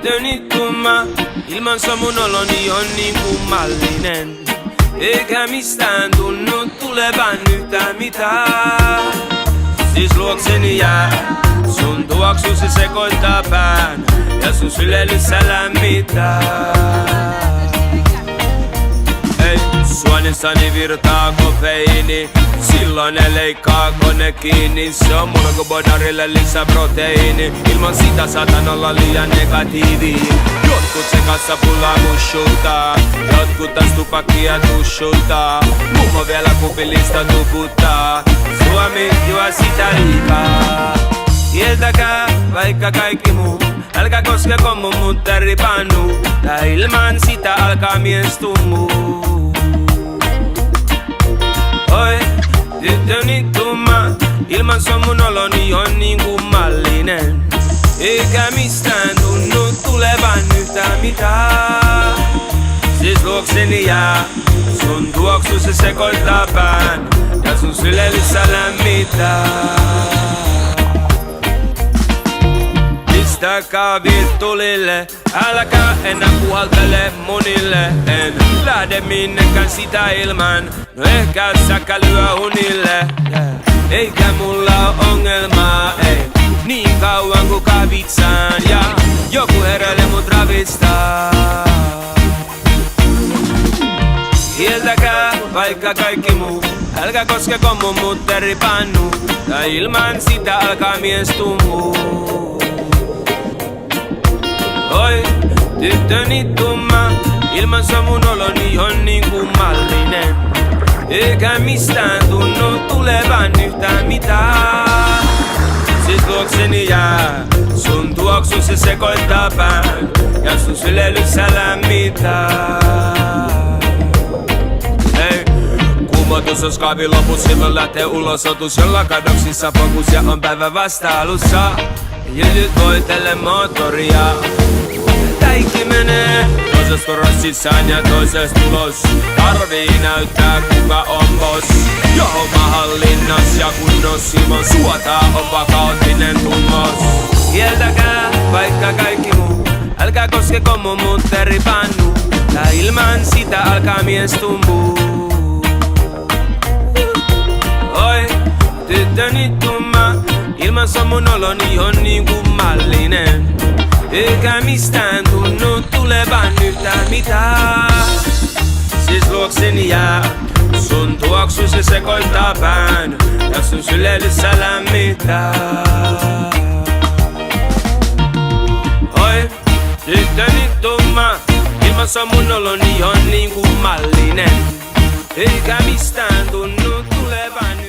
tyttöni tumma, ilmansa mun oloni on niin kummallinen. Eikä mistään tunnu tulevan yhtään mitään. Siis luokseni jää, sun tuoksu se sekoittaa pään ja sun sylelyssä lämmittää. Ei, suonissani virtaa kofeiini, silloin ne leikkaa kone kiinni. Se on mulla kuin bodarille lisää proteiini, ilman sitä saatan olla liian negatiivi. Jotkut se kassapullaa mushultaa, jotkut taas tupakkia tushultaa. Mummo vielä kupillista tuputtaa, Suomi juo sitä liikaa. Kieltäkää vaikka kaikki muu, älkää koskeko mun mutteripannu. Tää ilman sitä alkaa mies tummuu. Oi, tyttöni tumma, ilman sun mun oloni on niin kummallinen. Eikä mistään tunnu tulevan yhtään mitään. Siis luokseni jää, sun tuoksu se sekoittaa pään ja sun sylelyssä lämmittää. Pistäkää virtulille, älkää enää puhaltele munille. En lähde minnekään sitä ilman, no ehkä säkälyä unille. Eikä mulla oo ongelmaa, ei, niin kauan ku kavitsaan ja joku heräilee mut ravistaa. Kieltäkää vaikka kaikki muu, älkää koskeko mun mutteripannu. Tai ilman sitä alkaa mies tummuu. Oi, tyttöni tumma, ilmansa mun oloni on niin kummallinen. Eikä mistään tunnu tulevan yhtään mitään. Siis luokseni jää, sun tuoksu se sekoittaa pään ja sun sylelyssä lämmittää. Hei, kumotus on skaavi loput, silloin lähtee ulosotus, jolla kadoksissa fokus ja on päivä vasta alussa. Jytyt voitelle moottoria, kaikki menee toisesta korosta sisään ja toisesta tulos. Tarvii näyttää kuka on boss. Jo homma hallinnas ja kunnos, ilman suotaa on vakauttinen tunnos. Kieltäkää vaikka kaikki muu, älkää koskeko mun mutteripannu. Tää ilman sitä alkaa mies tummuu. Oi, tyttöni tumma, ilmansa mun oloni on niin kummallinen. Eikä mistään tunnu tulevan yhtään mitään. Siis luokseni jää, sun tuoksu se sekoittaa pään ja sun sylelyssä lämmittää. Oi, tyttöni tumma, ilmassa mun oloni on niin kummallinen. Eikä mistään tunnu tulevan